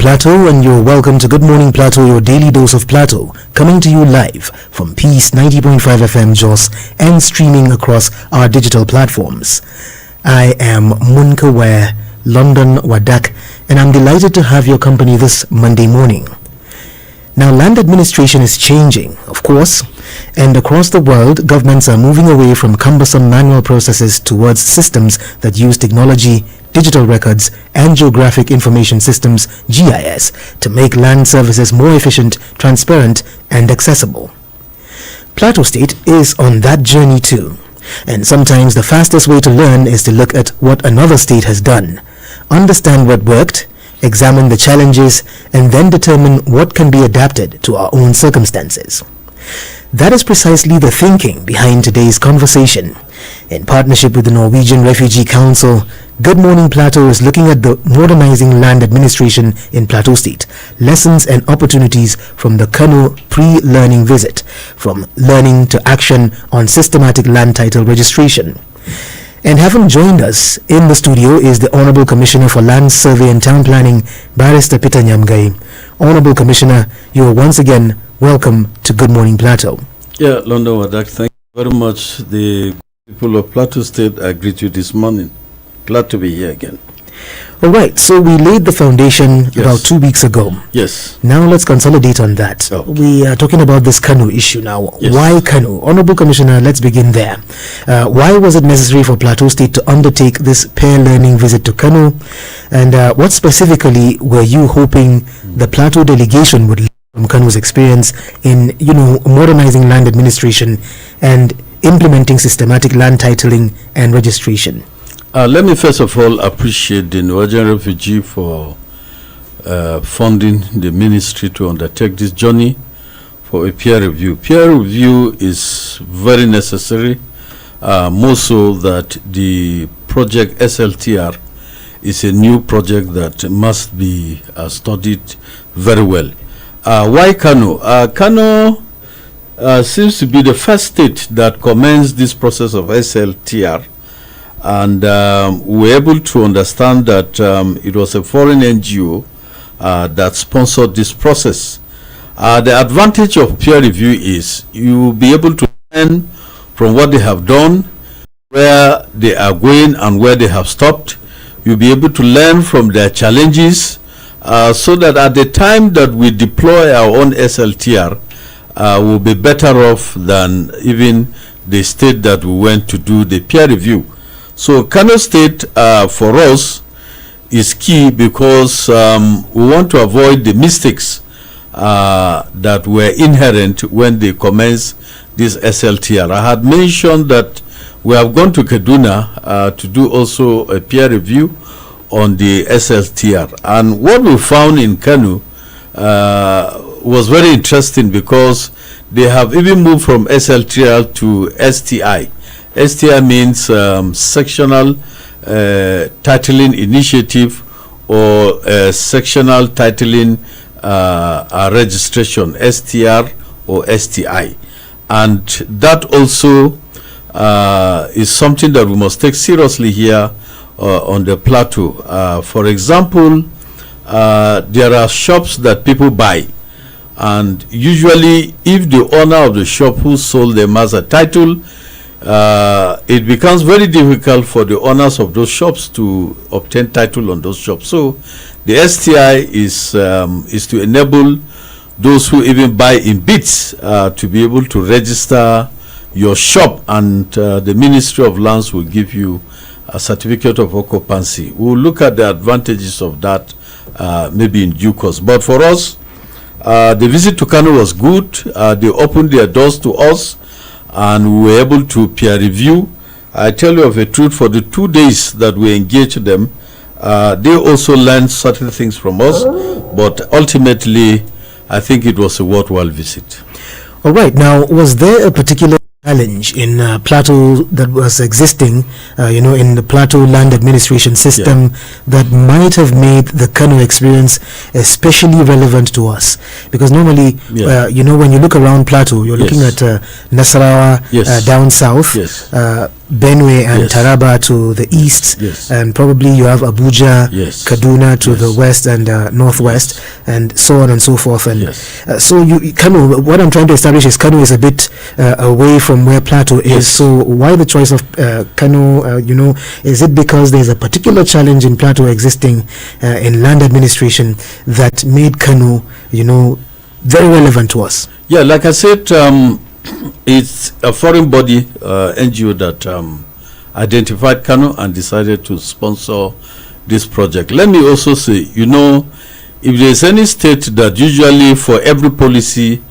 Plateau, and you're welcome to Good Morning Plateau, your daily dose of Plateau, coming to you live from Peace 90.5 FM Jos and streaming across our digital platforms. I am Munkawe London Wadak, and I'm delighted to have your company this Monday morning. Now, land administration is changing, of course, and across the world, governments are moving away from cumbersome manual processes towards systems that use technology, digital records, and geographic information systems, GIS, to make land services more efficient, transparent, and accessible. Plateau State is on that journey too, and sometimes the fastest way to learn is to look at what another state has done, understand what worked, examine the challenges, and then determine what can be adapted to our own circumstances. That is precisely the thinking behind today's conversation. In partnership with the Norwegian Refugee Council, Good Morning Plateau is looking at the Modernizing Land Administration in Plateau State, lessons and opportunities from the Kano pre-learning visit, from learning to action on systematic land title registration. And having joined us in the studio is the Honorable Commissioner for Land Survey and Town Planning, Barrister Peter Nyamgai. Honorable Commissioner, you are once again welcome to Good Morning Plateau. Yeah, London Wadak, thank you very much. The people of Plateau State, I greet you this morning. Glad to be here again. All right, so we laid the foundation about 2 weeks ago. Yes. Now let's consolidate on that. Okay. We are talking about this Kano issue now. Yes. Why Kano? Honorable Commissioner, let's begin there. Why was it necessary for Plateau State to undertake this pair learning visit to Kano? And what specifically were you hoping the Plateau delegation would learn from Kano's experience in, modernizing land administration and implementing systematic land titling and registration? Let me first of all appreciate the Norwegian Refugee for funding the ministry to undertake this journey for a peer review. Peer review is very necessary, more so that the project SLTR is a new project that must be studied very well. Why Kano? Kano seems to be the first state that commenced this process of SLTR. And we were able to understand that it was a foreign NGO that sponsored this process. The advantage of peer review is you will be able to learn from what they have done, where they are going and where they have stopped. You'll be able to learn from their challenges so that at the time that we deploy our own SLTR, we'll be better off than even the state that we went to do the peer review. So Kano State for us is key because we want to avoid the mistakes that were inherent when they commenced this SLTR. I had mentioned that we have gone to Kaduna to do also a peer review on the SLTR. And what we found in Kano was very interesting because they have even moved from SLTR to STI. STI means sectional titling initiative or sectional titling registration, STR or STI. And that also is something that we must take seriously here on the plateau. For example, there are shops that people buy, and usually if the owner of the shop who sold them has a title, it becomes very difficult for the owners of those shops to obtain title on those shops. So the STI is to enable those who even buy in bits to be able to register your shop, and the Ministry of Lands will give you a certificate of occupancy. We'll look at the advantages of that maybe in due course. But for us, the visit to Kano was good. They opened their doors to us, and we were able to peer review. I tell you of a truth, for the 2 days that we engaged them, they also learned certain things from us, but ultimately I think it was a worthwhile visit. All right. Now, was there a particular challenge in Plateau that was existing, in the Plateau land administration system that might have made the Kano experience especially relevant to us? Because normally, when you look around Plateau, you're looking at Nasarawa down south. Benue and Yes. Taraba to the east, Yes. and probably you have Abuja, Yes. Kaduna to Yes. the west and northwest, and so on and so forth. And Yes. so Kano, what I'm trying to establish is Kano is a bit away from where Plateau is. Yes. So why the choice of Kano? Is it because there's a particular challenge in Plateau existing in land administration that made Kano, very relevant to us? Yeah, like I said, it's a foreign body, NGO, that identified Kano and decided to sponsor this project. Let me also say, if there's any state that usually for every policy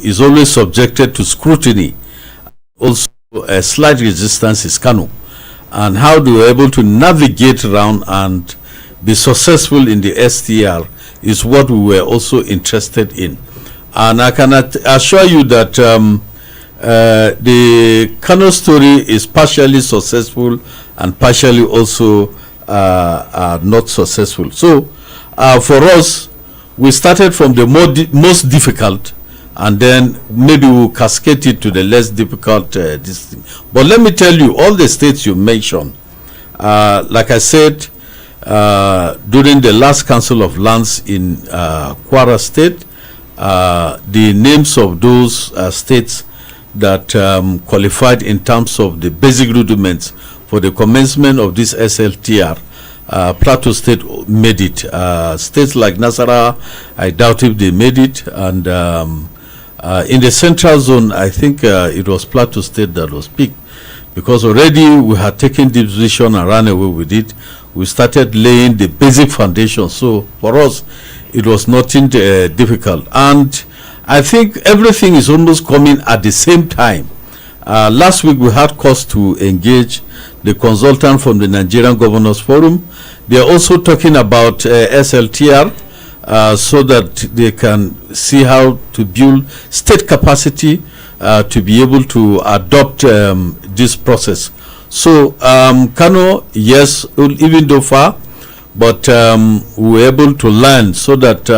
is always subjected to scrutiny, also a slight resistance is Kano. And how they were able to navigate around and be successful in the STR is what we were also interested in. And I can assure you that the Kano story is partially successful and partially also not successful. So for us, we started from the most difficult, and then maybe we'll cascade it to the less difficult this thing. But let me tell you, all the states you mentioned, like I said, during the last Council of Lands in Kwara State, the names of those states that qualified in terms of the basic rudiments for the commencement of this SLTR, Plateau State made it. States like Nasarawa, I doubt if they made it. And in the central zone, I think it was Plateau State that was picked, because already we had taken the decision and ran away with it. We started laying the basic foundation. So for us, it was nothing difficult. And I think everything is almost coming at the same time. Last week, we had cause to engage the consultant from the Nigerian Governors Forum. They are also talking about SLTR so that they can see how to build state capacity to be able to adopt this process. So Kano, yes, even though far, but we were able to learn so that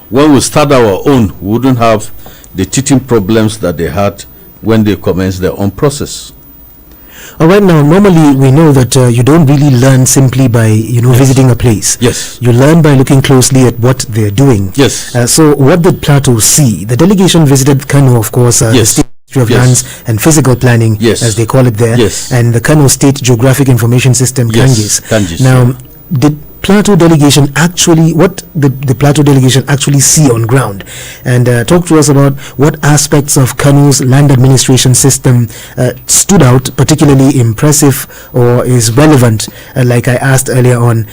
when we start our own, we wouldn't have the teething problems that they had when they commenced their own process. All right, now normally we know that you don't really learn simply by visiting a place. Yes. You learn by looking closely at what they're doing. Yes. So what did Plateau see? The delegation visited Kano, of course, the Yes. State Ministry of Yes. Lands and Physical Planning, Yes. as they call it there, Yes. and the Kano State Geographic Information System, Yes, Kanjis. Kanjis, Now, yeah. did Plateau delegation actually, what the Plateau delegation actually see on ground? And talk to us about what aspects of Kano's land administration system stood out, particularly impressive or is relevant, like I asked earlier on,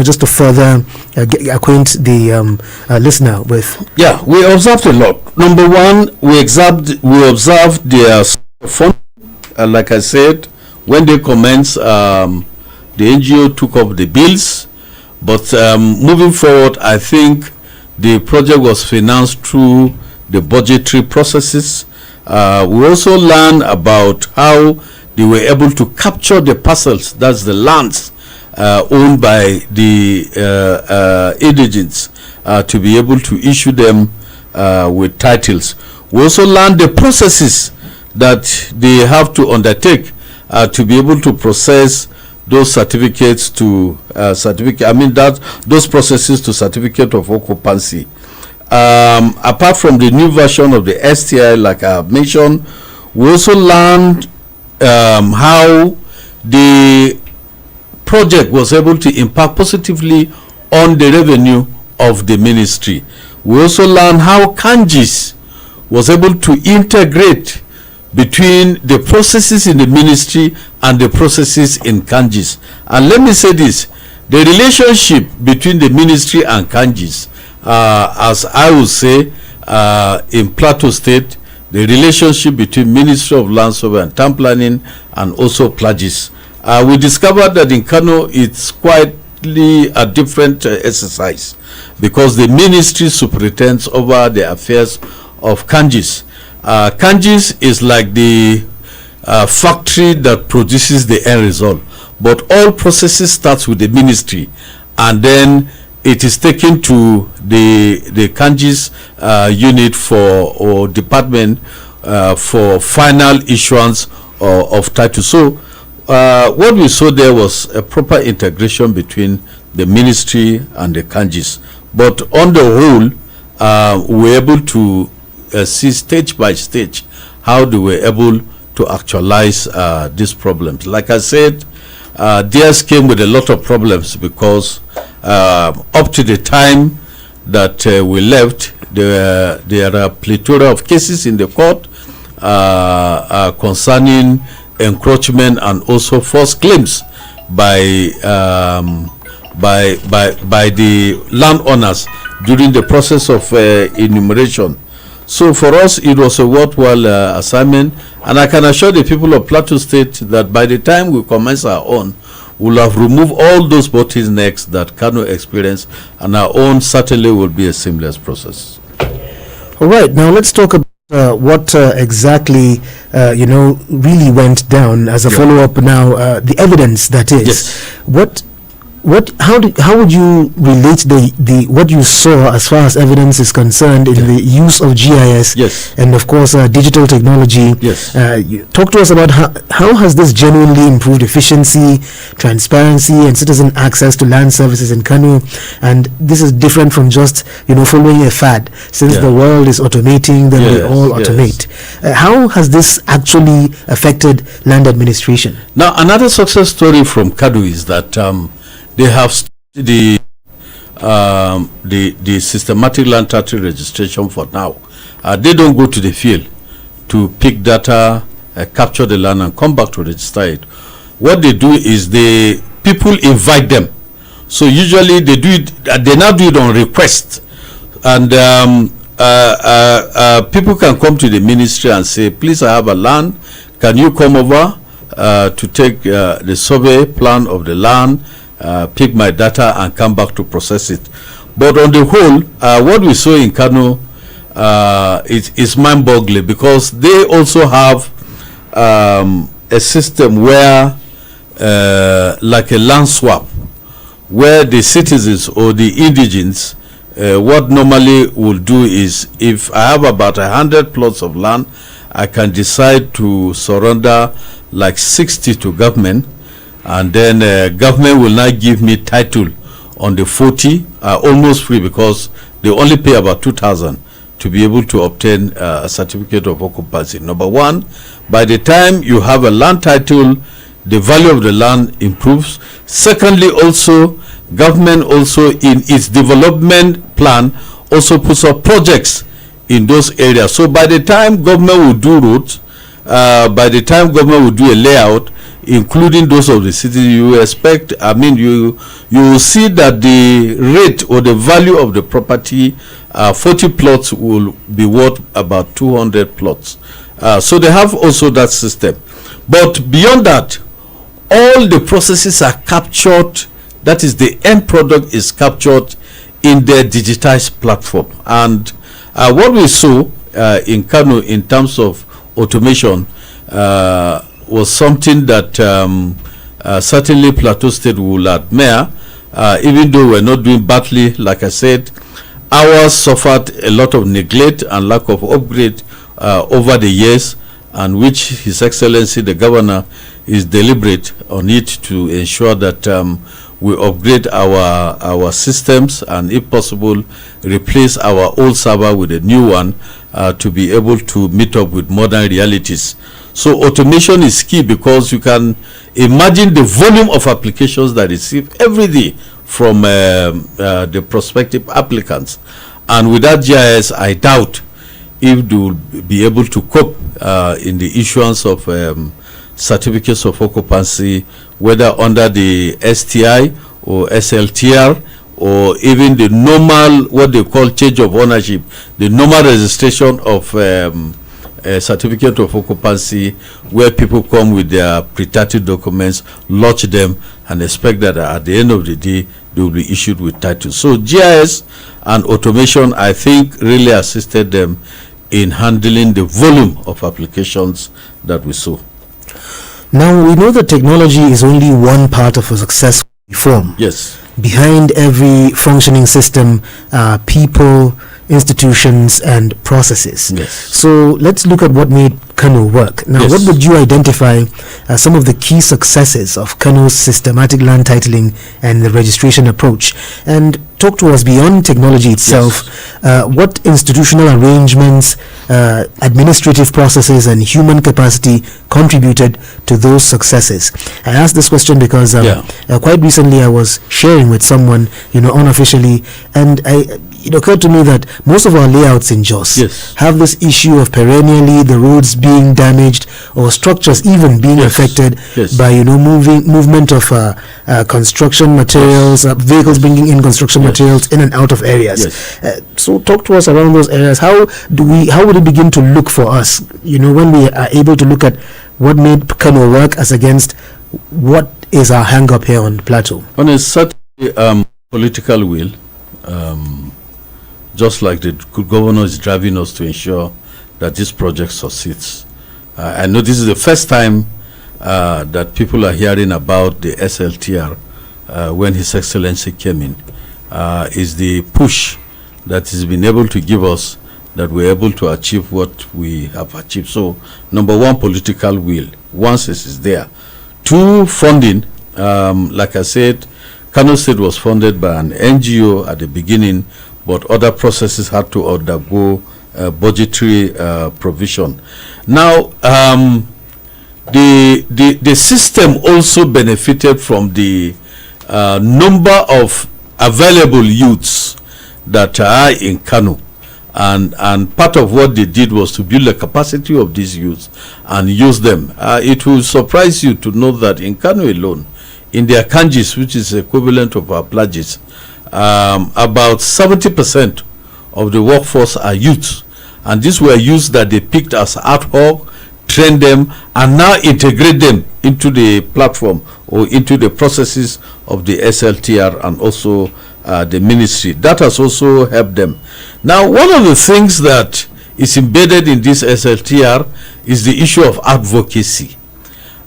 just to further acquaint the listener with. Yeah, we observed a lot. Number one, we observed their fund. Like I said, when they commenced, the NGO took up the bills. But moving forward, I think the project was financed through the budgetary processes. We also learned about how they were able to capture the parcels, that's the lands owned by the indigents, to be able to issue them with titles. We also learned the processes that they have to undertake to be able to process those certificates to those processes to certificate of occupancy. Apart from the new version of the STI, like I have mentioned, we also learned how the project was able to impact positively on the revenue of the ministry. We also learned how Kanjis was able to integrate between the processes in the ministry and the processes in Kanjis. And let me say this, the relationship between the ministry and Kanjis, as I would say, in Plateau State, the relationship between Ministry of Land Survey and Town Planning and also Plagis. We discovered that in Kano, it's quietly a different exercise, because the ministry superintends over the affairs of Kanjis. Kanjis is like the factory that produces the end result, but all processes starts with the ministry, and then it is taken to the Kanjis unit or department for final issuance of title. So what we saw there was a proper integration between the ministry and the kanjis. But on the whole, we were able to see stage by stage how they were able to actualize these problems. Like I said, theirs came with a lot of problems because up to the time that we left, there are a plethora of cases in the court concerning encroachment and also false claims by the landowners during the process of enumeration. So for us, it was a worthwhile assignment, and I can assure the people of Plateau State that by the time we commence our own, we'll have removed all those bottlenecks that Kano experienced, and our own certainly will be a seamless process. All right, now let's talk about what exactly really went down as a follow-up. Now, the evidence that is. Yes. How would you relate the what you saw as far as evidence is concerned in the use of GIS and of course digital technology? Talk to us about how has this genuinely improved efficiency, transparency, and citizen access to land services in Kano? And this is different from just following a fad. Since the world is automating, then we all automate. How has this actually affected land administration? Now, another success story from Kano is that they have the systematic land title registration for now. They don't go to the field to pick data, capture the land, and come back to register it. What they do is people invite them. So usually they do it. They now do it on request, and people can come to the ministry and say, "Please, I have a land. Can you come over to take the survey plan of the land?" Pick my data and come back to process it. But on the whole, what we saw in Kano is mind-boggling, because they also have a system where, like a land swap, where the citizens or the indigents, what normally will do is, if I have about 100 plots of land, I can decide to surrender like 60 to government, and then government will now give me title on the 40, almost free, because they only pay about 2,000 to be able to obtain a certificate of occupancy. Number one, by the time you have a land title, the value of the land improves. Secondly, also, government also in its development plan also puts up projects in those areas. So by the time government will do roads, by the time government will do a layout, including those of the city, you expect, you will see that the rate or the value of the property, 40 plots will be worth about 200 plots. So they have also that system. But beyond that, all the processes are captured, that is, the end product is captured in their digitized platform. And what we saw in Kano in terms of automation was something that certainly Plateau State will admire, even though we're not doing badly. Like I said, ours suffered a lot of neglect and lack of upgrade over the years, and which His Excellency the Governor is deliberate on it to ensure that we upgrade our systems, and if possible replace our old server with a new one to be able to meet up with modern realities. So automation is key, because you can imagine the volume of applications that receive every day from the prospective applicants, and without GIS, I doubt if they will be able to cope in the issuance of certificates of occupancy, whether under the STI or SLTR, or even the normal, what they call change of ownership, the normal registration of a certificate of occupancy, where people come with their pre-title documents, lodge them, and expect that at the end of the day they will be issued with title. So GIS and automation, I think, really assisted them in handling the volume of applications that we saw. Now, we know that technology is only one part of a successful reform. Yes. Behind every functioning system, people, institutions, and processes. Yes. So let's look at what made Kano work? Now, Yes. what would you identify as some of the key successes of Kano's systematic land titling and the registration approach? And talk to us beyond technology itself. What institutional arrangements, administrative processes, and human capacity contributed to those successes? I asked this question because quite recently I was sharing with someone, unofficially, and it occurred to me that most of our layouts in Jos have this issue of perennially the roads being damaged or structures even being affected by movement of construction materials, vehicles bringing in construction materials in and out of areas. So talk to us around those areas. How would it begin to look for us, when we are able to look at what made Kano work as against what is our hang up here on Plateau? On a certain political will, just like the good governor is driving us to ensure that this project succeeds. I know this is the first time that people are hearing about the SLTR when His Excellency came in. Is the push that he's been able to give us that we're able to achieve what we have achieved. So, number one, political will. Once it is there. Two, funding. Like I said, Kano State was funded by an NGO at the beginning, but other processes had to undergo budgetary provision. Now, the system also benefited from the number of available youths that are in Kano. And part of what they did was to build the capacity of these youths and use them. It will surprise you to know that in Kano alone, in their kanjis, which is equivalent of our pledges, about 70% of the workforce are youths, and these were youths that they picked as ad hoc, train them, and now integrate them into the platform or into the processes of the SLTR and also the ministry. That has also helped them. Now, one of the things that is embedded in this SLTR is the issue of advocacy.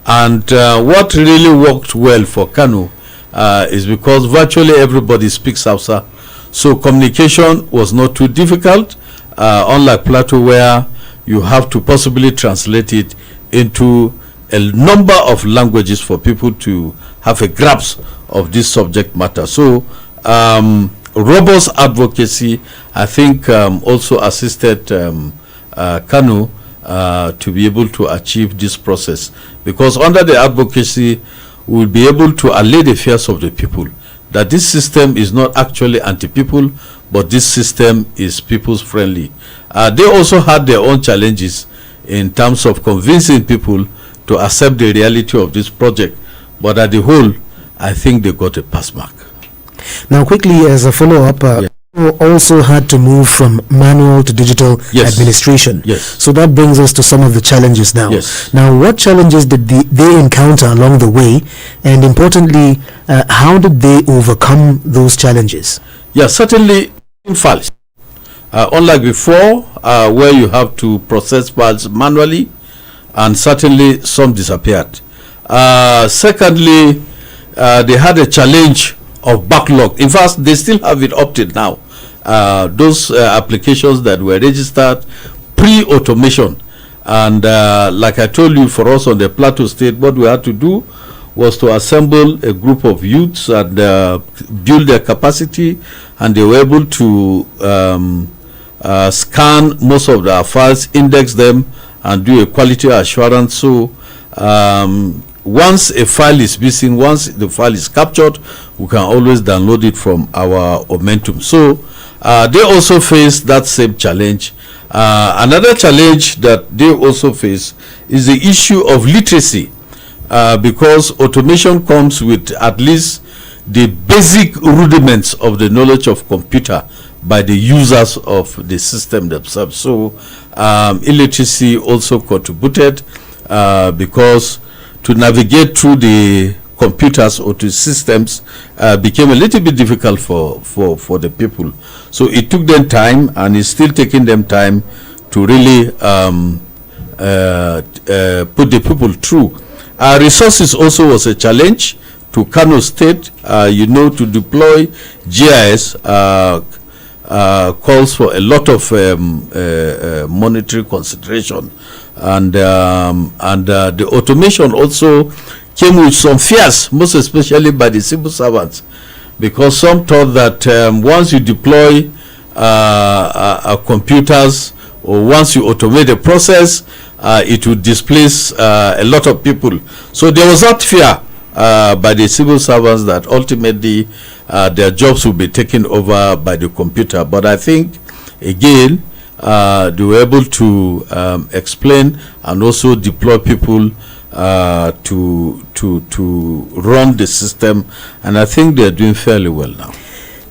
And what really worked well for Kano is because virtually everybody speaks Hausa. So communication was not too difficult, unlike Plateau, where you have to possibly translate it into a number of languages for people to have a grasp of this subject matter. So robust advocacy, I think, also assisted Kano to be able to achieve this process, because under the advocacy we will be able to allay the fears of the people that this system is not actually anti-people, but this system is people's friendly. They also had their own challenges in terms of convincing people to accept the reality of this project, but at the whole, I think they got a pass mark. Now, quickly, as a follow-up, also had to move from manual to digital administration. So that brings us to some of the challenges now. Now, what challenges did they encounter along the way, and importantly, how did they overcome those challenges? Certainly in files. Unlike before, where you have to process files manually, and certainly some disappeared. Secondly, they had a challenge of backlog. In fact, they still have it up till now. Those applications that were registered pre-automation, and like I told you, for us on the Plateau State, what we had to do was to assemble a group of youths and build their capacity, and they were able to scan most of the files, index them, and do a quality assurance. So once a file is missing, once the file is captured, we can always download it from our Momentum. So they also face that same challenge. Another challenge that they also face is the issue of literacy, because automation comes with at least the basic rudiments of the knowledge of computer by the users of the system themselves. So illiteracy also contributed, because to navigate through the computers or to systems became a little bit difficult for the people. So it took them time, and it's still taking them time to really put the people through. Resources also was a challenge to Kano State, to deploy GIS. calls for a lot of monetary consideration, and the automation also came with some fears, most especially by the civil servants, because some thought that once you deploy computers, or once you automate the process, it would displace a lot of people. So there was that fear by the civil servants that ultimately their jobs will be taken over by the computer. But I think, again, they were able to explain and also deploy people to run the system, and I think they are doing fairly well now.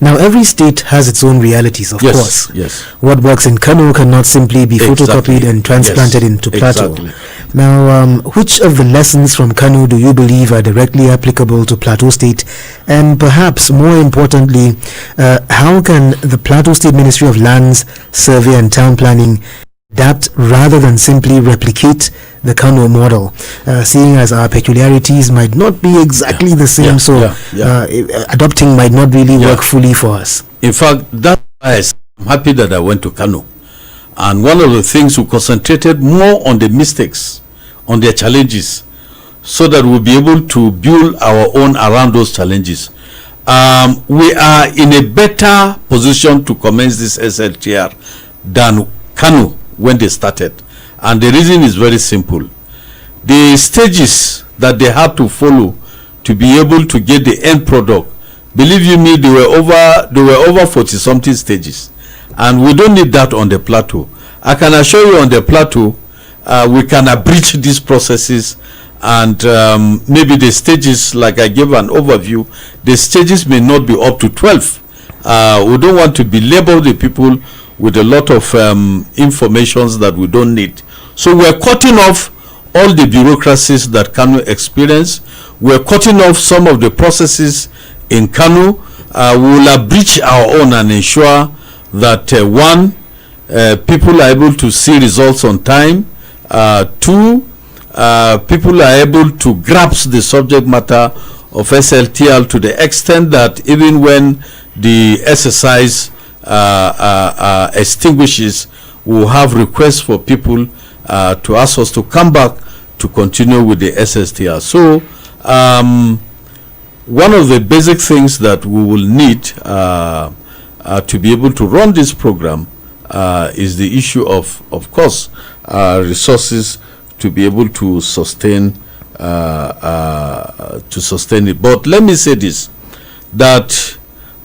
Now, every state has its own realities, of course. Yes. What works in Kano cannot simply be photocopied and transplanted into Plateau. Exactly. Now, which of the lessons from Kano do you believe are directly applicable to Plateau State? And perhaps more importantly, how can the Plateau State Ministry of Lands, Survey and Town Planning adapt rather than simply replicate the Kano model, seeing as our peculiarities might not be exactly the same, adopting might not really work fully for us? In fact, that's why I'm happy that I went to Kano. And one of the things, we concentrated more on the mistakes, on their challenges, so that we'll be able to build our own around those challenges. We are in a better position to commence this SLTR than Kano when they started. And the reason is very simple. The stages that they had to follow to be able to get the end product, believe you me, they were over 40 something stages, and we don't need that on the Plateau. I can assure you, on the Plateau, we can abridge these processes, and maybe the stages, like I gave an overview, the stages may not be up to 12. We don't want to belabor the people with a lot of informations that we don't need. So we're cutting off all the bureaucracies that Kano experience. We're cutting off some of the processes in Kano. We will abridge our own and ensure that one, people are able to see results on time. Two, people are able to grasp the subject matter of SLTR to the extent that even when the exercise extinguishes, we will have requests for people to ask us to come back to continue with the SSTR. So one of the basic things that we will need to be able to run this program is the issue of course, resources to be able to sustain it. But let me say this, that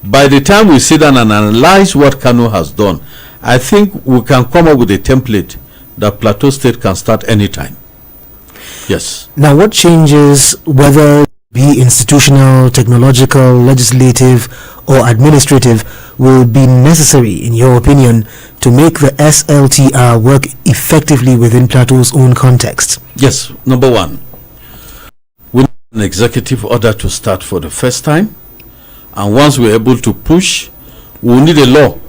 by the time we sit down and analyze what Kano has done, I think we can come up with a template that Plateau State can start anytime. Yes. Now, what changes, whether it be institutional, technological, legislative, or administrative, will be necessary, in your opinion, to make the SLTR work effectively within Plateau's own context? Yes. Number one, we need an executive order to start for the first time. And once we're able to push, we'll need a law,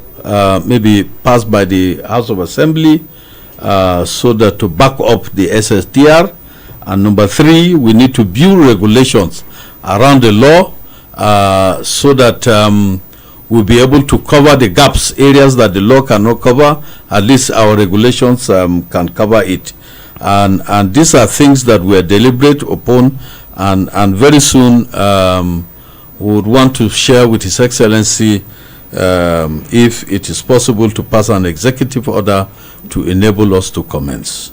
maybe passed by the House of Assembly, so that to back up the SSTR. And number three, we need to build regulations around the law, so that we'll be able to cover the gaps, areas that the law cannot cover. At least our regulations can cover it. And these are things that we are deliberate upon, and very soon we would want to share with His Excellency if it is possible to pass an executive order to enable us to commence.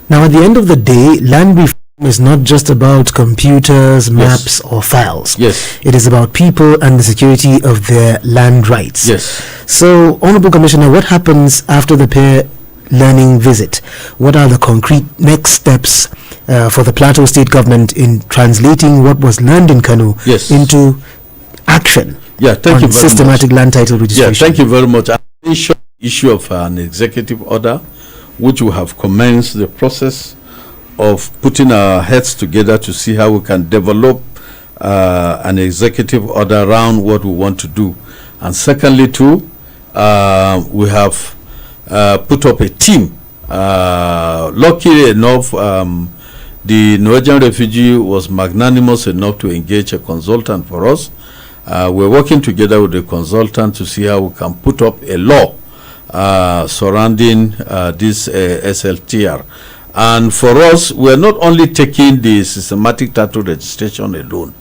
Now, at the end of the day, land reform is not just about computers, maps, or files. Yes. It is about people and the security of their land rights. Yes. So, Honorable Commissioner, what happens after the peer learning visit? What are the concrete next steps for the Plateau State government in translating what was learned in Kano into action thank you very systematic much. Land title registration? Thank you very much. The issue of an executive order, which we have commenced the process of putting our heads together to see how we can develop an executive order around what we want to do. And secondly, too, we have put up a team. Luckily enough, the Norwegian Refugee was magnanimous enough to engage a consultant for us, We're working together with the consultant to see how we can put up a law surrounding this SLTR. And for us, we're not only taking the systematic title registration alone,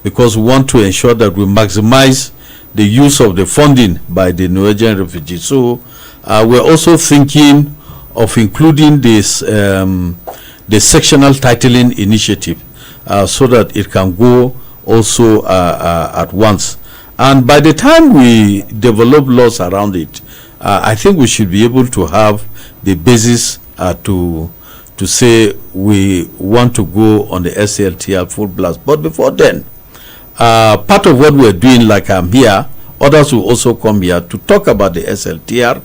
because we want to ensure that we maximize the use of the funding by the Norwegian Refugee. So we're also thinking of including this the sectional titling initiative so that it can go also at once. And by the time we develop laws around it, I think we should be able to have the basis to say we want to go on the SLTR full blast. But before then, part of what we're doing, like I'm here, others will also come here to talk about the SLTR.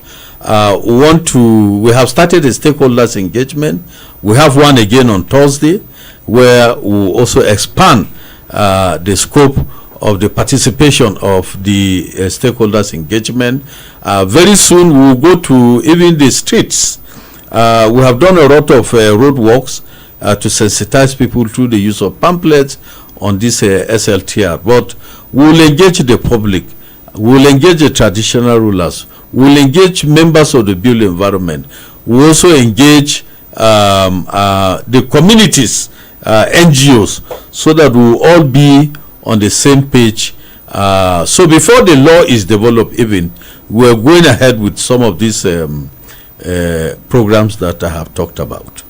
We have started a stakeholders engagement. We have one again on Thursday, where we'll also expand the scope of the participation of the stakeholders engagement. Very soon we'll go to even the streets. We have done a lot of road walks to sensitize people through the use of pamphlets on this SLTR. But we'll engage the public, we'll engage the traditional rulers, we'll engage members of the built environment, we'll also engage the communities, NGOs, so that we'll all be on the same page. So before the law is developed even, we're going ahead with some of these programs that I have talked about.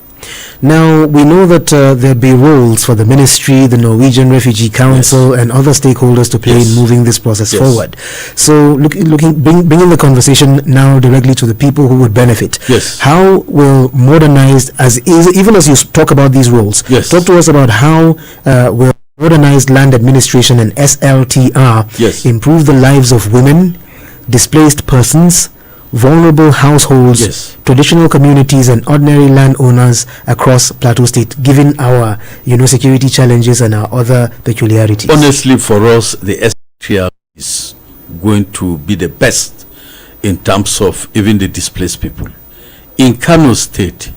Now, we know that there'll be roles for the ministry, the Norwegian Refugee Council, and other stakeholders to play in moving this process forward. So, bringing the conversation now directly to the people who would benefit. How will Modernized, even as you talk about these roles, talk to us about how will Modernized Land Administration and SLTR improve the lives of women, displaced persons, vulnerable households, traditional communities, and ordinary landowners across Plateau State, given our security challenges and our other peculiarities? Honestly, for us, the SLTR is going to be the best in terms of even the displaced people. In Kano State,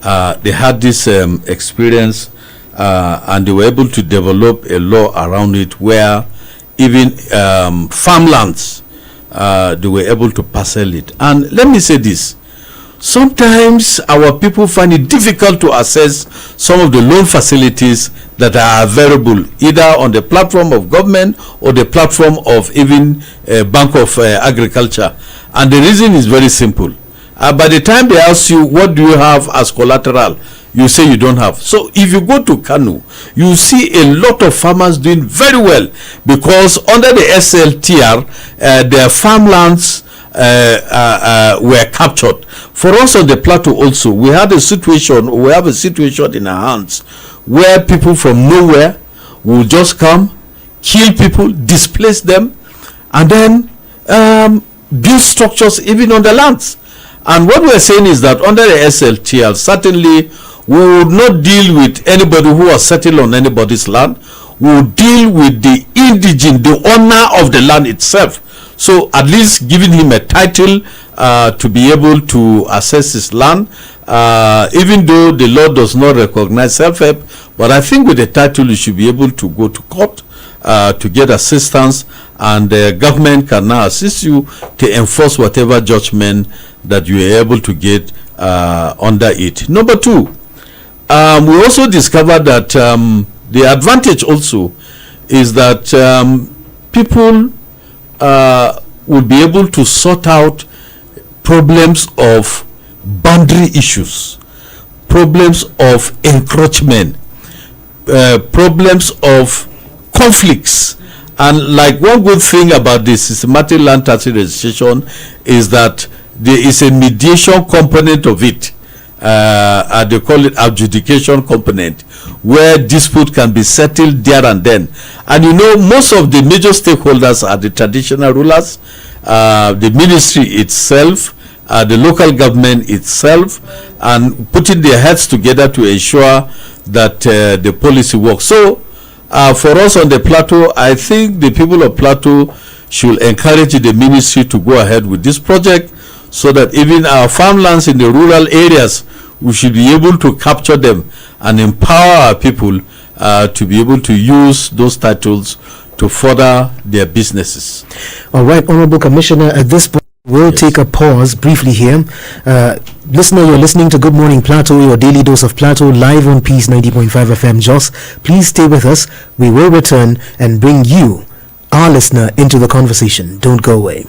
they had this experience and they were able to develop a law around it where even farmlands, they were able to parcel it. And let me say this, sometimes our people find it difficult to access some of the loan facilities that are available either on the platform of government or the platform of even Bank of Agriculture. And the reason is very simple. By the time they ask you, what do you have as collateral, you say you don't have. So if you go to Kano, you see a lot of farmers doing very well because under the SLTR, their farmlands were captured. For us on the Plateau also, we have a situation in our hands where people from nowhere will just come, kill people, displace them, and then build structures even on the lands. And what we are saying is that under the SLTR, certainly we would not deal with anybody who has settled on anybody's land. We will deal with the indigent, the owner of the land itself. So at least giving him a title to be able to access his land, even though the law does not recognize self-help, but I think with the title you should be able to go to court to get assistance, and the government can now assist you to enforce whatever judgment that you are able to get under it. Number two, we also discovered that the advantage also is that people will be able to sort out problems of boundary issues, problems of encroachment, problems of conflicts. And like one good thing about the systematic land title registration is that there is a mediation component of it. They call it adjudication component, where dispute can be settled there and then. And most of the major stakeholders are the traditional rulers, the ministry itself, the local government itself, and putting their heads together to ensure that the policy works. So for us on the Plateau, I think the people of Plateau should encourage the ministry to go ahead with this project, so that even our farmlands in the rural areas, we should be able to capture them and empower our people to be able to use those titles to further their businesses. All right, Honorable Commissioner, at this point, we'll take a pause briefly here. Listener, you're listening to Good Morning Plateau, your daily dose of Plateau, live on Peace 90.5 FM Jos. Please stay with us. We will return and bring you, our listener, into the conversation. Don't go away.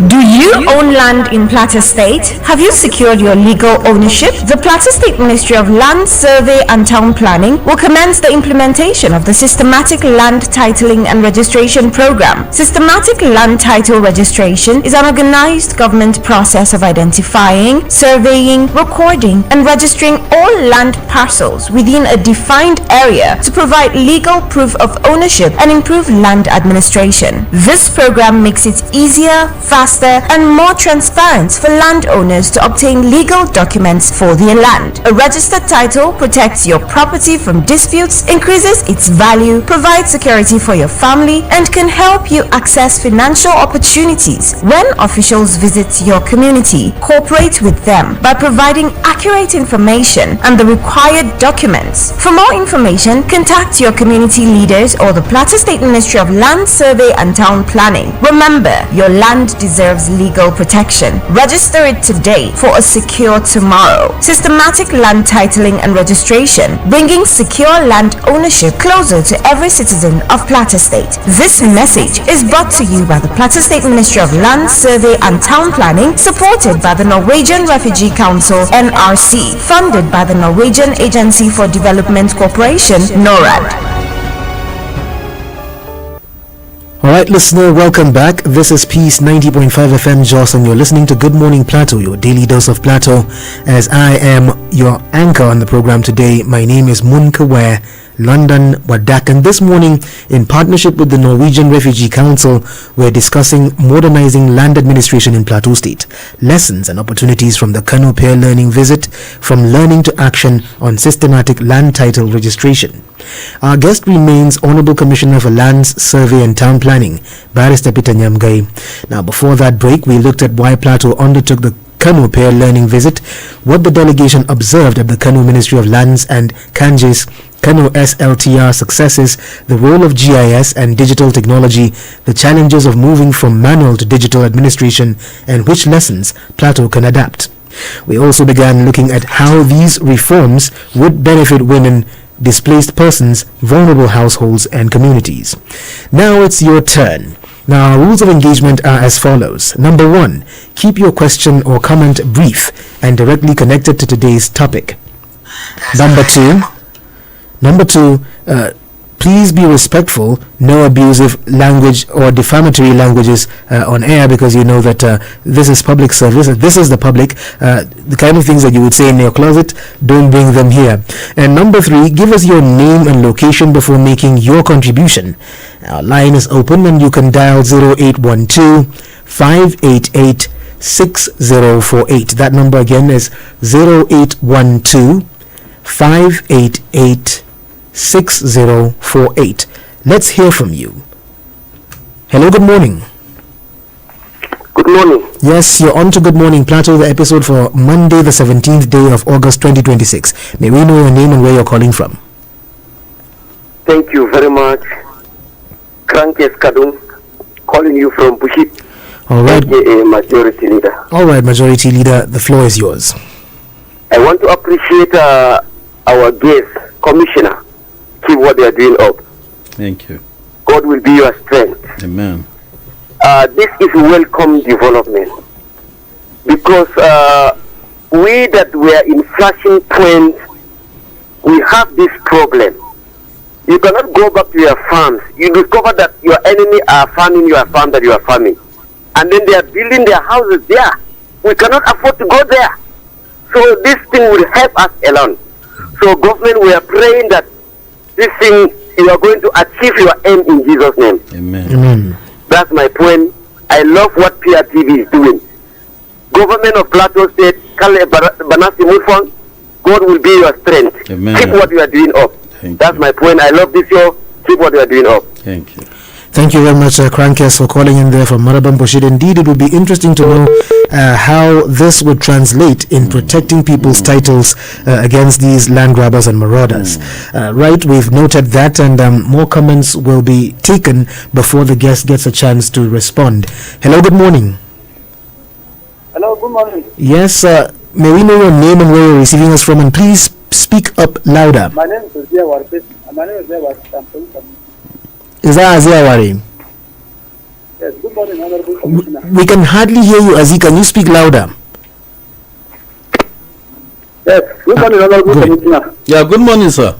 Do you own land in Plateau State? Have you secured your legal ownership? The Plateau State Ministry of Land Survey and Town Planning will commence the implementation of the Systematic Land Titling and Registration Program. Systematic Land Title Registration is an organized government process of identifying, surveying, recording, and registering all land parcels within a defined area to provide legal proof of ownership and improve land administration. This program makes it easier, faster, and more transparent for landowners to obtain legal documents for their land. A registered title protects your property from disputes, increases its value, provides security for your family, and can help you access financial opportunities. When officials visit your community, cooperate with them by providing accurate information and the required documents. For more information, contact your community leaders or the Plateau State Ministry of Land Survey and Town Planning. Remember, your land deserves legal protection. Register it today for a secure tomorrow. Systematic Land Titling and Registration, bringing secure land ownership closer to every citizen of Plateau State. This message is brought to you by the Plateau State Ministry of Land Survey and Town Planning, supported by the Norwegian Refugee Council (NRC), funded by the Norwegian Agency for Development Corporation (NORAD). Alright, listener, welcome back. This is Peace 90.5 FM Jos, and you're listening to Good Morning Plateau, your daily dose of Plateau, as I am your anchor on the program today. My name is Munkawe London Wadak, and this morning, in partnership with the Norwegian Refugee Council, we're discussing modernizing land administration in Plateau State, lessons and opportunities from the Kano Peer Learning Visit, from learning to action on systematic land title registration. Our guest remains Honorable Commissioner for Lands, Survey and Town Planning, Barrister Peter Nyamgai. Now, before that break, we looked at why Plateau undertook the Kano Peer Learning Visit, what the delegation observed at the Kano Ministry of Lands and Kanje's Kano SLTR successes, the role of GIS and digital technology, the challenges of moving from manual to digital administration, and which lessons Plateau can adapt. We also began looking at how these reforms would benefit women, displaced persons, vulnerable households, and communities. Now it's your turn. Now, our rules of engagement are as follows. Number 1, keep your question or comment brief and directly connected to today's topic. Number 2, please be respectful. No abusive language or defamatory languages on air, because you know that this is public service. This is the public. The kind of things that you would say in your closet, don't bring them here. And number 3, give us your name and location before making your contribution. Our line is open and you can dial 0812-588-6048. That number again is 0812-588-6048. Let's hear from you. Hello, good morning. Good morning. Yes, you're on to Good Morning Plateau, the episode for Monday, the 17th day of August 2026. May we know your name and where you're calling from? Thank you very much. Krankes Kadung, calling you from Bushit. All right. Majority Leader. All right, Majority Leader, the floor is yours. I want to appreciate our guest, Commissioner. Keep what they are doing up. Thank you. God will be your strength. Amen. This is welcome development, because we that were in flashing point, we have this problem. You cannot go back to your farms. You discover that your enemy are farming your farm that you are farming, and then they are building their houses there. We cannot afford to go there. So this thing will help us alone. So government, we are praying that this thing, you are going to achieve your aim in Jesus' name. Amen. Amen. That's my point. I love what PRTV is doing. Government of Plateau State, Banasi Mufon, God will be your strength. Amen. Keep what you are doing up. That's my point. I love this show. Keep what you are doing up. Thank you. Thank you very much, Krankes, for calling in there from Marabam Bushid. Indeed, it would be interesting to know how this would translate in protecting people's titles against these land grabbers and marauders. Right, we've noted that, and more comments will be taken before the guest gets a chance to respond. Hello, good morning. Hello, good morning. Yes, may we know your name and where you're receiving us from, and please speak up louder. My name is Azia Wari. Is that Azia Wari? Yes, good morning, Honorable Commissioner. We can hardly hear you, Azi. Can you speak louder? Yes, good morning, Honorable Commissioner. Yeah, good morning, sir.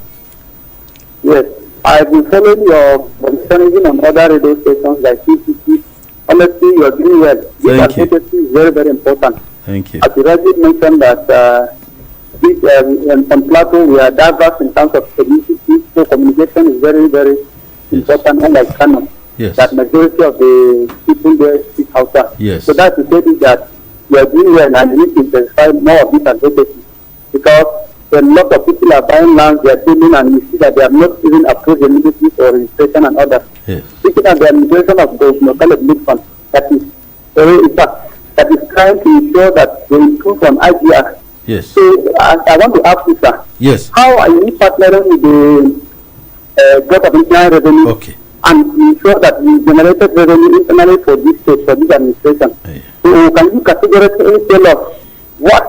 Yes, I've been following your monitoring on other radio stations like CCC. Honestly, you are doing well. This advocacy is very, very important. Thank you. As you already mentioned that on Plateau, we are diverse in terms of ethnicity, so communication is very, very important, unlike Kano. Yes. That majority of the people there speak Hausa. Yes. So that to say is that we are doing well and we need to intensify more of this advocacy, because a lot of people are buying land, they are building, and we see that they are not even approved immediately for registration and others. Yes. Speaking of the administration of the local fund, that is that is trying to ensure that they improve on IGR. Yes. So I want to ask you, sir. Yes. How are you partnering with the Board of Internal Revenue? Okay. And ensure that we generated revenue internally for this state, for this administration. Yeah. So can you categorically tell us what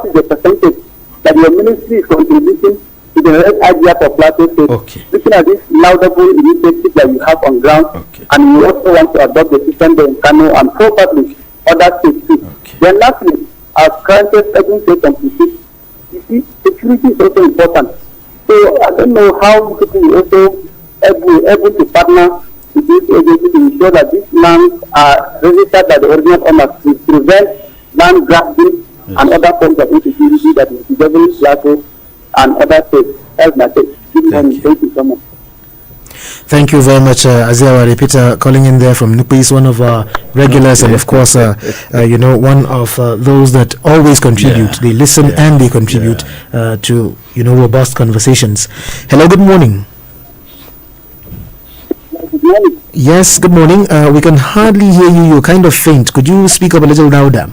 is the percentage that your ministry is contributing to the red idea for Plateau State? Okay. Looking at this laudable initiative that you have on ground, Okay. and you also want to adopt the system in Kano and probably other states too. Okay. Then lastly, as crisis agency completed, you see, security is also important. So I don't know how people will also able to partner with this agency to ensure that these lands are registered by the original owners to prevent land grabbing and other forms of insecurity that is developing Plateau and other states. That's my take. Thank you so much. Thank you very much, Azia Wari. Peter calling in there from Nupi is one of our regulars, and of course, one of those that always contribute. Yeah. They listen and they contribute to robust conversations. Hello, good morning. Yes, good morning. We can hardly hear you. You're kind of faint. Could you speak up a little louder?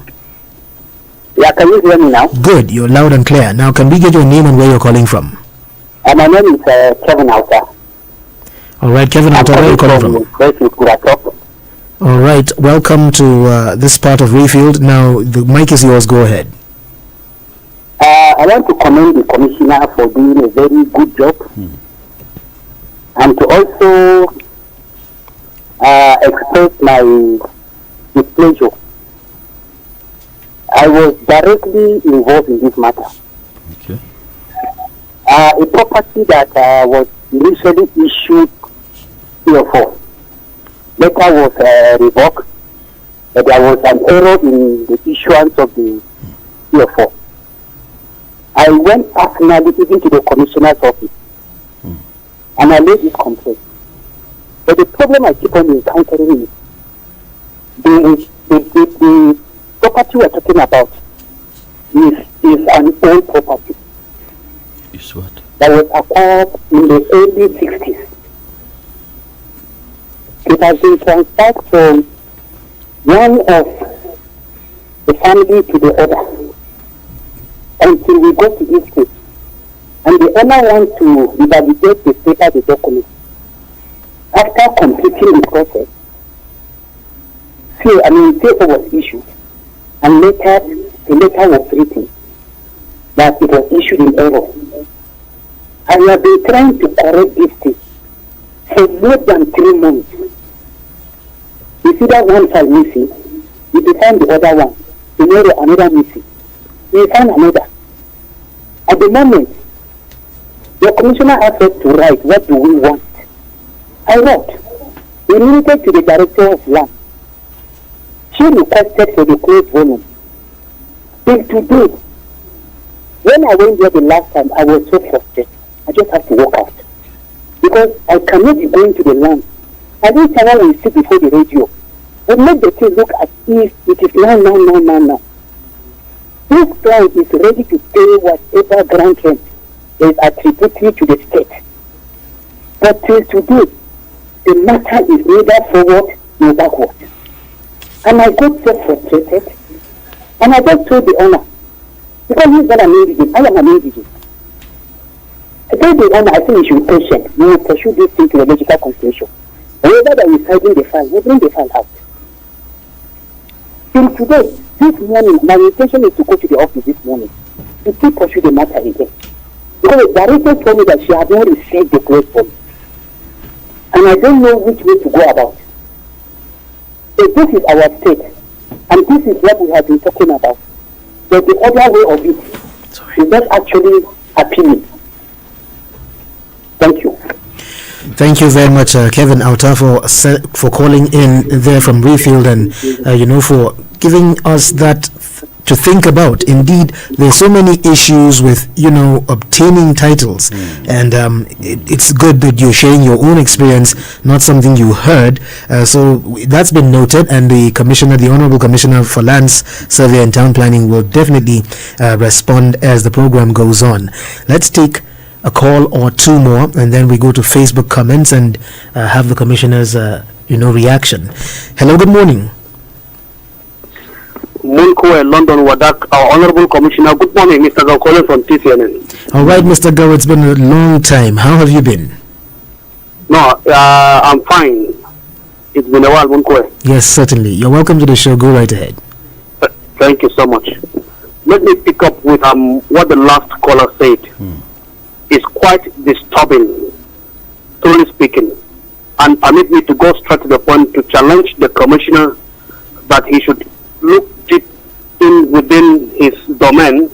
Yeah, can you hear me now? Good. You're loud and clear. Now, can we get your name and where you're calling from? My name is Kevin Alta. All right, Kevin Alta, where are you calling from? All right, welcome to this part of Rayfield. Now, the mic is yours. Go ahead. I want to commend the commissioner for doing a very good job, and to also express my displeasure. I was directly involved in this matter. Okay. A property that was initially issued CFO later was revoked, but there was an error in the issuance of the CFO. I went personally even to the commissioner's office and I made this complaint. But the problem I keep on encountering is the property we're talking about is an old property. Is what? That was acquired in the early 60s. It has been transferred from one of the family to the other until we got to this case. And the owner wants to evaluate the paper, the document. After completing the process, paper was issued, and later the letter was written that it was issued in error. And we have been trying to correct this thing for more than 3 months. You see that one file missing, you find the other one, tomorrow another missing, you find another. At the moment, the commissioner asked us to write, what do we want? I wrote, we limited to the director of land. She requested for the closed volume. Till today, when I went there the last time, I was so frustrated. I just have to walk out. Because I cannot be going to the land. I think someone will sit before the radio. But make the thing look as if it is now. This client is ready to pay whatever grant rent is attributed to the state. But till today, the matter is neither forward nor backward. And I got so frustrated. And I just told the owner, because he's not an indigent, I am an indigent. I told the owner, I think we should be patient. We will pursue this thing to a logical conclusion. Whoever that is hiding the file, we bring the file out. Till today, this morning, my intention is to go to the office this morning to still pursue the matter again. Because the director told me that she had not received the correspondence. And I don't know which way to go about. So this is our state. And this is what we have been talking about. But the other way of it is not actually appealing. Thank you. Thank you very much, Kevin Auta, for calling in there from Rayfield and for giving us that to think about. Indeed, there's so many issues with obtaining titles, and it's good that you're sharing your own experience, not something you heard. So that's been noted, and the Honorable Commissioner for Lands Survey and Town Planning, will definitely respond as the program goes on. Let's take a call or two more, and then we go to Facebook comments and have the commissioner's reaction. Hello, good morning. Munko, London, Wadak, our Honorable Commissioner. Good morning, Mr. Gokole from TCNN. All right, Mr. Go, it's been a long time. How have you been? No, I'm fine. It's been a while, Munko. Yes, certainly. You're welcome to the show. Go right ahead. Thank you so much. Let me pick up with what the last caller said. It's quite disturbing, truly speaking. And permit me to go straight to the point to challenge the Commissioner that he should look deep within his domain.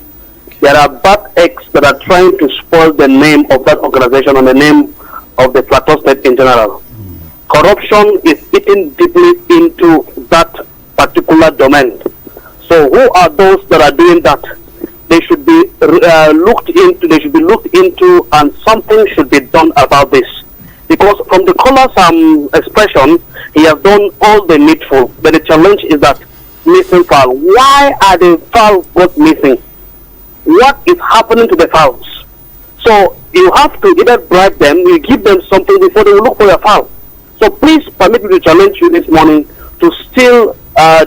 There are bad eggs that are trying to spoil the name of that organization and the name of the Plateau State in general. Corruption is eating deeply into that particular domain. So who are those that are doing that? They should be looked into, and something should be done about this. Because from the caller's expression, he has done all the needful. But the challenge is that missing file. Why are the files got missing? What is happening to the files? So you have to either bribe them, you give them something before they will look for your file. So please permit me to challenge you this morning to still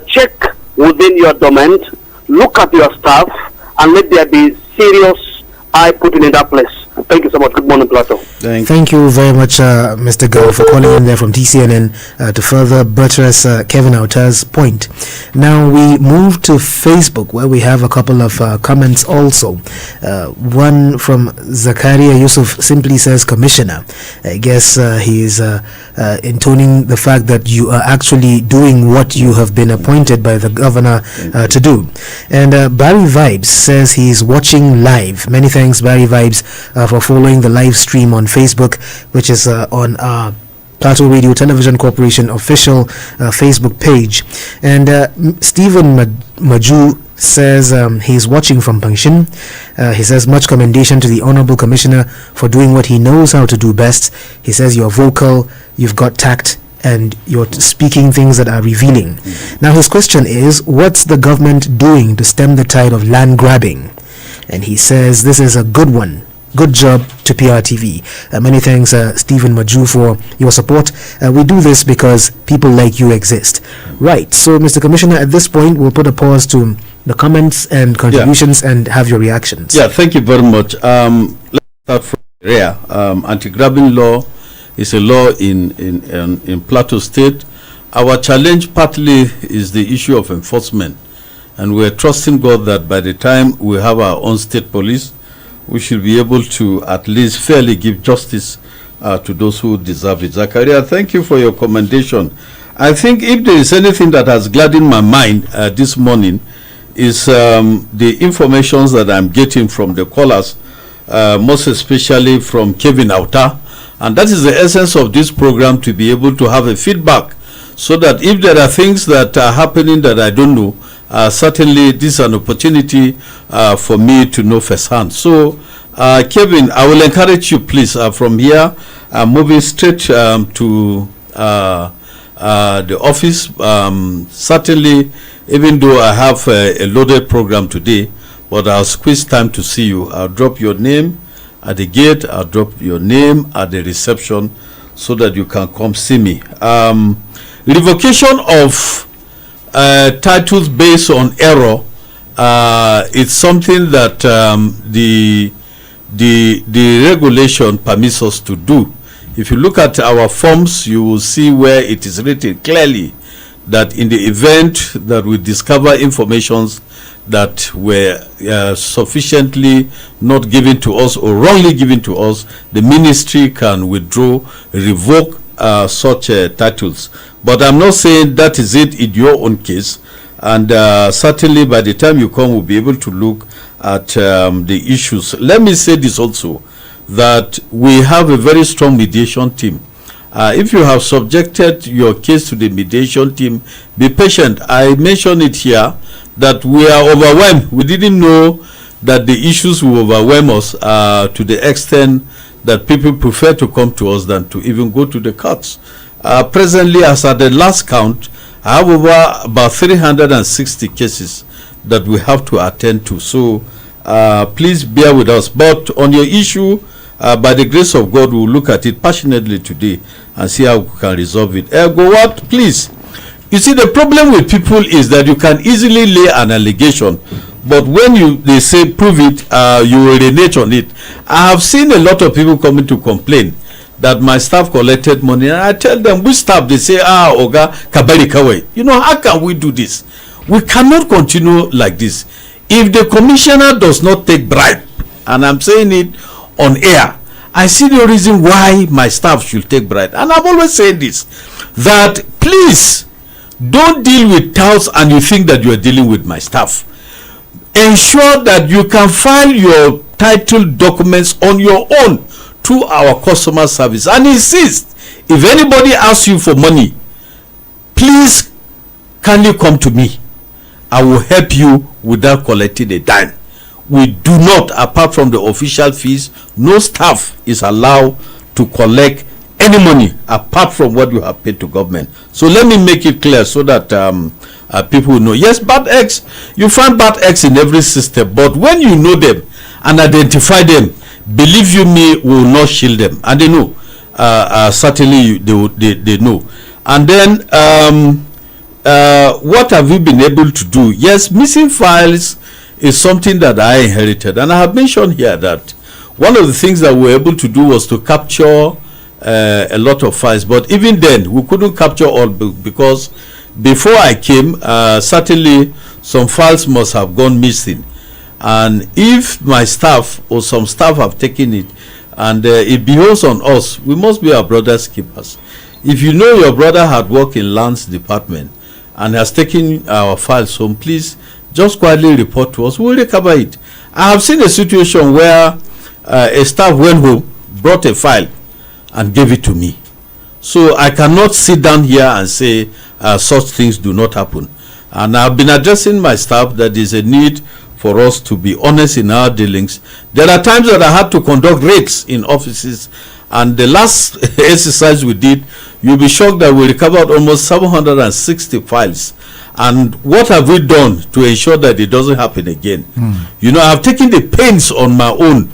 check within your domain, look at your staff, and let there be serious eye put in that place. Thank you so much. Good morning, Plateau. Thank you very much, Mr. Go, for calling in there from TCNN to further buttress Kevin Auta's point. Now we move to Facebook, where we have a couple of comments also. One from Zakaria Yusuf simply says, Commissioner. I guess he is intoning the fact that you are actually doing what you have been appointed by the governor to do. And Barry Vibes says he's watching live. Many thanks, Barry Vibes, for following the live stream on Facebook, which is on our Plateau Radio Television Corporation official Facebook page. And Stephen Maju says he's watching from Pangshin. He says much commendation to the Honorable Commissioner for doing what he knows how to do best. He says you're vocal, you've got tact, and you're speaking things that are revealing. Now his question is, what's the government doing to stem the tide of land grabbing? And he says this is a good one. Good job to PRTV. Many thanks, Stephen Maju, for your support. We do this because people like you exist. Right. So, Mr. Commissioner, at this point, we'll put a pause to the comments and contributions and have your reactions. Yeah, thank you very much. Let's start from area. Anti-grabbing law is a law in Plateau State. Our challenge partly is the issue of enforcement. And we're trusting God that by the time we have our own state police, we should be able to at least fairly give justice to those who deserve it. Zakaria, thank you for your commendation. I think if there is anything that has gladdened my mind this morning is the informations that I'm getting from the callers, most especially from Kevin Auta. And that is the essence of this program, to be able to have a feedback, so that if there are things that are happening that I don't know, certainly this is an opportunity for me to know firsthand. So, Kevin, I will encourage you, please, from here, moving straight to the office. Certainly, even though I have a loaded program today, but I'll squeeze time to see you. I'll drop your name at the gate. I'll drop your name at the reception so that you can come see me. Revocation of titles based on error, it's something that the regulation permits us to do. If you look at our forms, you will see where it is written clearly that in the event that we discover informations that were sufficiently not given to us or wrongly given to us, the ministry can withdraw, revoke such titles. But I'm not saying that is it in your own case, and certainly by the time you come, we'll be able to look at the issues. Let me say this also, that we have a very strong mediation team. If you have subjected your case to the mediation team, be patient. I mentioned it here that we are overwhelmed. We didn't know that the issues will overwhelm us to the extent that people prefer to come to us than to even go to the courts. Presently, as at the last count, I have over about 360 cases that we have to attend to. So please bear with us. But on your issue, by the grace of God, we'll look at it passionately today and see how we can resolve it. Go what? Please. You see, the problem with people is that you can easily lay an allegation, but when they say prove it, you will renege on it. I have seen a lot of people coming to complain that my staff collected money, and I tell them, which staff? They say, Oga Kabari Kawai. You know, how can we do this? We cannot continue like this. If the commissioner does not take bribe, and I'm saying it on air, I see no reason why my staff should take bribe. And I've always said this, that please don't deal with touts and you think that you are dealing with my staff. Ensure that you can file your title documents on your own through our customer service, and insist, if anybody asks you for money, please kindly come to me. I will help you without collecting a dime. We do not, apart from the official fees, no staff is allowed to collect any money apart from what you have paid to government. So let me make it clear so that people know. Yes, bad eggs, you find bad eggs in every system, but when you know them and identify them, believe you me, we will not shield them. And they know. Certainly they know. And then what have we been able to do? Yes, missing files is something that I inherited, and I have mentioned here that one of the things that we were able to do was to capture a lot of files, but even then we couldn't capture all because before I came, certainly some files must have gone missing, and if my staff or some staff have taken it, and it behoves on us, we must be our brother's keepers. If you know your brother had worked in lands department and has taken our files home, please just quietly report to us. We'll recover it. I have seen a situation where a staff went home, brought a file and gave it to me. So I cannot sit down here and say such things do not happen. And I've been addressing my staff that there is a need for us to be honest in our dealings. There are times that I had to conduct raids in offices, and the last exercise we did, you'll be shocked that we recovered almost 760 files. And what have we done to ensure that it doesn't happen again? You know, I've taken the pains on my own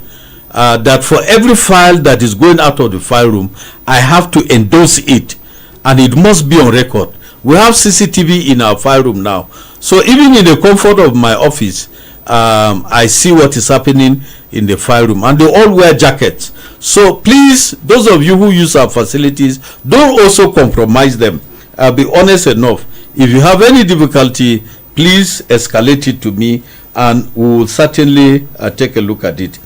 that for every file that is going out of the file room, I have to endorse it, and it must be on record. We have CCTV in our file room now, so even in the comfort of my office, I see what is happening in the file room, and they all wear jackets. So please, those of you who use our facilities, don't also compromise them. Be honest enough. If you have any difficulty, please escalate it to me, and we will certainly take a look at it.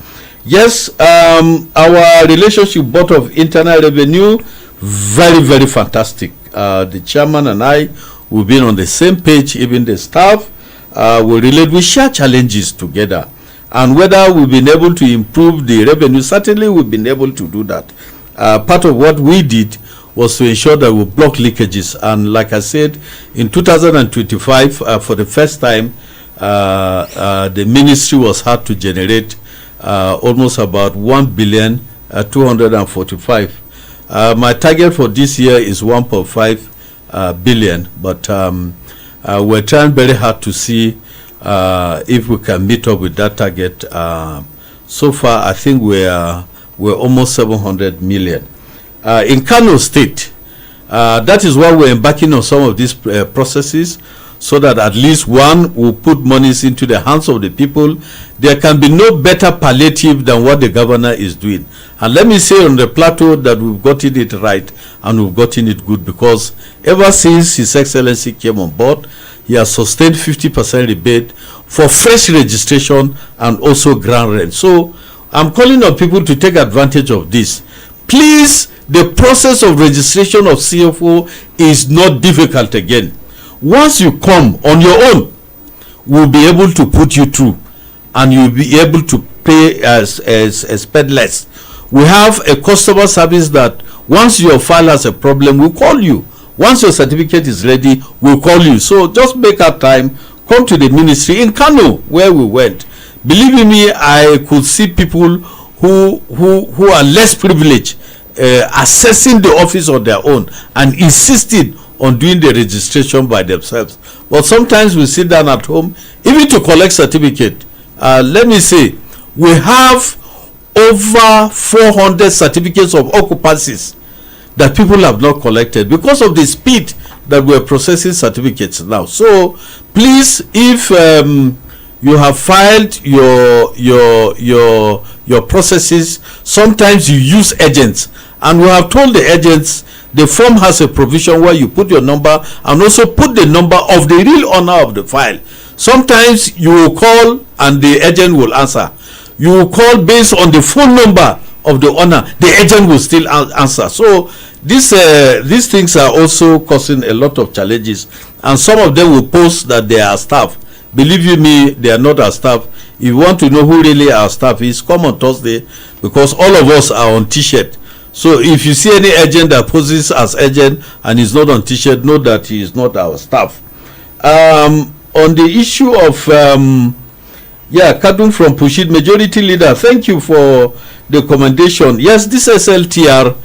Yes, our relationship, both of internal revenue, very, very fantastic. The chairman and I, we've been on the same page, even the staff. We share challenges together. And whether we've been able to improve the revenue, certainly we've been able to do that. Part of what we did was to ensure that we block leakages. And like I said, in 2025, for the first time, the ministry was had to generate almost about 1,245,000,000. My target for this year is 1.5 billion, but we're trying very hard to see if we can meet up with that target. So far, I think we're almost 700 million. In Kano State, that is why we're embarking on some of these processes, so that at least one will put monies into the hands of the people. There can be no better palliative than what the governor is doing. And let me say on the Plateau that we've gotten it right and we've gotten it good, because ever since His Excellency came on board, he has sustained 50% rebate for fresh registration and also ground rent. So I'm calling on people to take advantage of this. Please, the process of registration of CFO is not difficult again. Once you come on your own, we'll be able to put you through and you'll be able to pay as spend less. We have a customer service that once your file has a problem, we'll call you. Once your certificate is ready, we'll call you. So just make our time, come to the ministry in Kano where we went. Believe me, I could see people who are less privileged accessing the office on their own and insisting on doing the registration by themselves. But sometimes we sit down at home, even to collect certificate. Let me say, we have over 400 certificates of occupancies that people have not collected because of the speed that we're processing certificates now. So please, if you have filed your processes, sometimes you use agents, and we have told the agents the form has a provision where you put your number and also put the number of the real owner of the file. Sometimes you will call and the agent will answer. You will call based on the phone number of the owner, the agent will still answer. So these things are also causing a lot of challenges, and some of them will post that they are staff. Believe you me, they are not our staff. If you want to know who really our staff is, come on Thursday, because all of us are on t-shirt. So if you see any agent that poses as agent and is not on t-shirt, know that he is not our staff. On the issue of Kadun from Pushit, Majority Leader, thank you for the commendation. Yes, this SLTR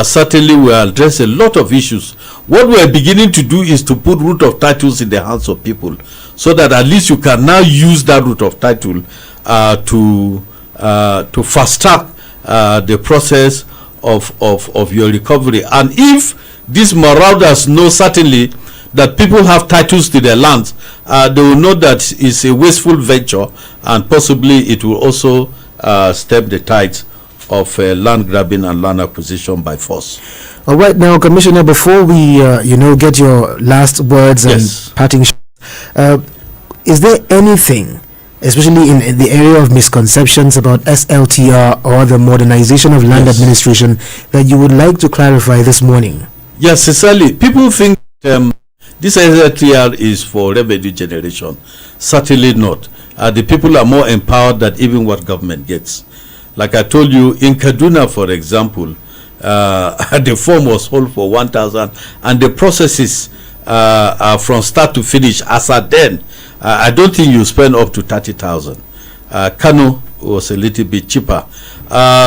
certainly will address a lot of issues. What we are beginning to do is to put root of titles in the hands of people, so that at least you can now use that root of title to fast track the process of your recovery. And if these marauders know certainly that people have titles to their lands, they will know that it's a wasteful venture, and possibly it will also stem the tide of land grabbing and land acquisition by force. All right, now, Commissioner, before we get your last words and parting shots, is there anything, especially in the area of misconceptions about SLTR or the modernization of land administration, that you would like to clarify this morning? Yes, Cecily, people think this SLTR is for revenue generation. Certainly not. The people are more empowered than even what government gets. Like I told you, in Kaduna, for example, the form was sold for 1,000, and the processes from start to finish, as at then, I don't think you spend up to 30,000. Kano was a little bit cheaper.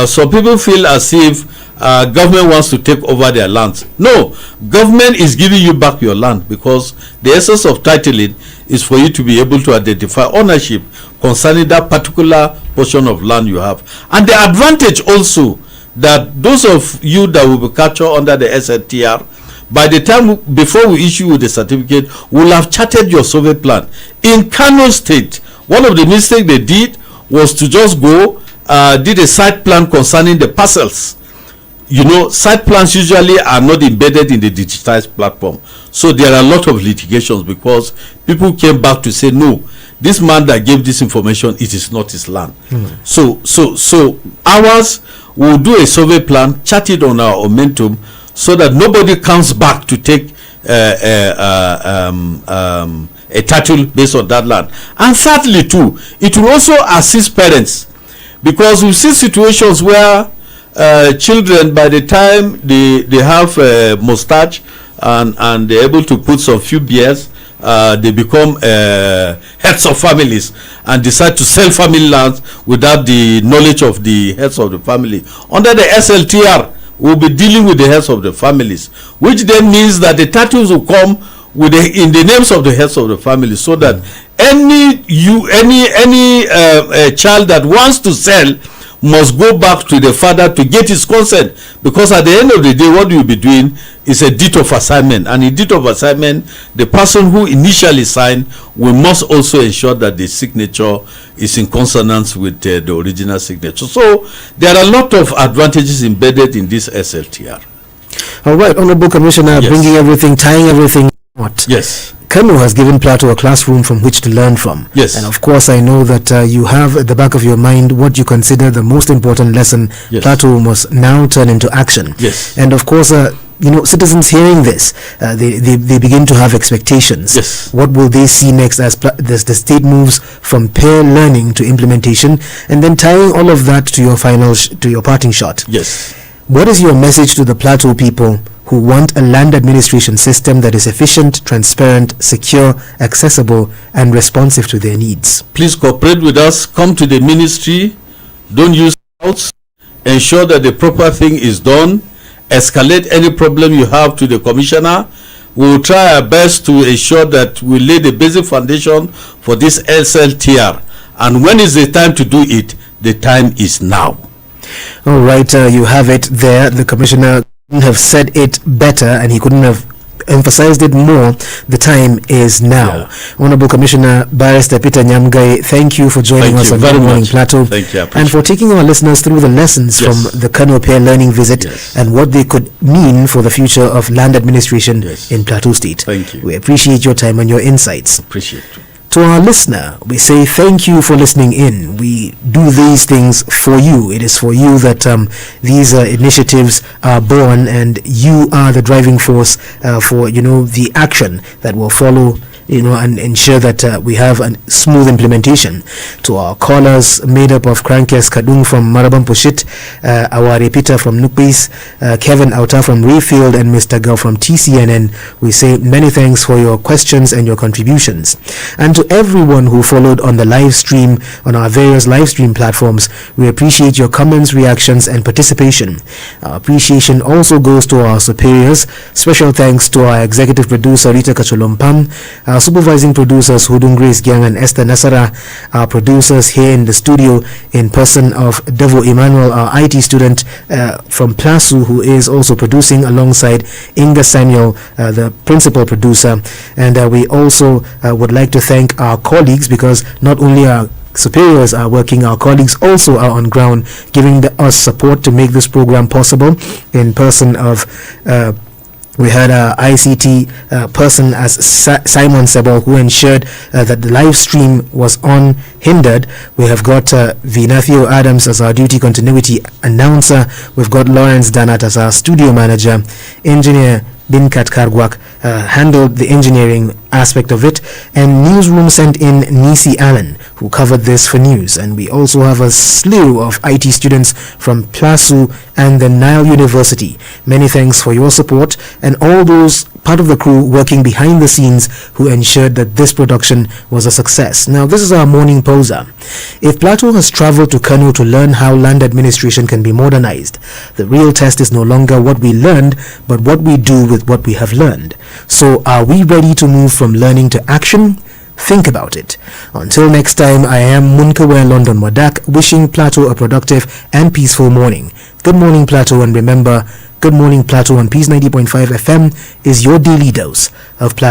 So people feel as if government wants to take over their lands. No, government is giving you back your land, because the essence of titling is for you to be able to identify ownership concerning that particular portion of land you have. And the advantage also that those of you that will be captured under the SLTR, by the time before we issue the certificate, will have charted your survey plan. In Kano State, one of the mistakes they did was to just go did a site plan concerning the parcels. You know, site plans usually are not embedded in the digitized platform. So there are a lot of litigations, because people came back to say, no, this man that gave this information, it is not his land. So ours will do a survey plan, chart it on our momentum, so that nobody comes back to take a title based on that land. And thirdly too, it will also assist parents, because we see situations where children, by the time they have mustache and they're able to put some few beers, they become heads of families and decide to sell family lands without the knowledge of the heads of the family. Under the SLTR, we'll be dealing with the heads of the families, which then means that the titles will come with in the names of the heads of the family, so that any child that wants to sell must go back to the father to get his consent, because at the end of the day, what you'll be doing is a deed of assignment, and in deed of assignment, the person who initially signed will must also ensure that the signature is in consonance with the original signature. So there are a lot of advantages embedded in this SLTR. All right, Honorable Commissioner, Yes. bringing everything, tying everything out. Yes. Kano has given Plateau a classroom from which to learn from. Yes. And of course, I know that you have at the back of your mind what you consider the most important lesson Yes. Plateau must now turn into action. Yes. And of course, citizens hearing this, they begin to have expectations. Yes. What will they see next as the state moves from peer learning to implementation, and then tying all of that to your to your parting shot? Yes. What is your message to the Plateau people who want a land administration system that is efficient, transparent, secure, accessible, and responsive to their needs? Please cooperate with us. Come to the ministry. Don't use doubts. Ensure that the proper thing is done. Escalate any problem you have to the commissioner. We will try our best to ensure that we lay the basic foundation for this SLTR. And when is the time to do it? The time is now. All right, you have it there. The commissioner couldn't have said it better, and he couldn't have emphasized it more. The time is now. Yeah. Honorable Commissioner Barrister Peter Nyamgai, thank you for joining Thank us you on very Good Morning much. Plateau, Thank you, I and for taking our listeners through the lessons Yes. from the Kano Peer Learning Visit Yes. and what they could mean for the future of land administration Yes. in Plateau State. Thank you. We appreciate your time and your insights. Appreciate it. To our listener, we say thank you for listening in. We do these things for you. It is for you that these initiatives are born, and you are the driving force for the action that will follow, and ensure that we have a smooth implementation. To our callers, made up of Krankes Kadung from Marabam Pushit, Aware Peter from Nupis, Kevin Auta from Rayfield, and Mr. Gao from TCNN, we say many thanks for your questions and your contributions. And to everyone who followed on the live stream, on our various live stream platforms, we appreciate your comments, reactions, and participation. Our appreciation also goes to our superiors. Special thanks to our executive producer Rita Kacholompam, our supervising producers Hudung Grace Gyang and Esther Nasara, our producers here in the studio in person of Devo Emmanuel, our IT student from Plasu, who is also producing alongside Inga Samuel, the principal producer. And we also would like to thank our colleagues, because not only our superiors are working, our colleagues also are on ground giving us support to make this program possible, in person of we had our ICT person as Simon Sebel, who ensured that the live stream was unhindered. We have got Vinathio Adams as our duty continuity announcer. We've got Lawrence Danat as our studio manager. Engineer Binkat Kargwak handled the engineering aspect of it, and newsroom sent in Nisi Allen, who covered this for news. And we also have a slew of IT students from Plasu and the Nile University. Many thanks for your support, and all those part of the crew working behind the scenes who ensured that this production was a success. Now, this is our morning poser. If Plateau has traveled to Kano to learn how land administration can be modernized, the real test is no longer what we learned, but what we do with what we have learned. So, are we ready to move from learning to action? Think about it. Until next time, I am Munkawe London Wadak, wishing Plateau a productive and peaceful morning. Good morning, Plateau, and remember, Good Morning Plateau on Peace 90.5 FM is your daily dose of Plateau.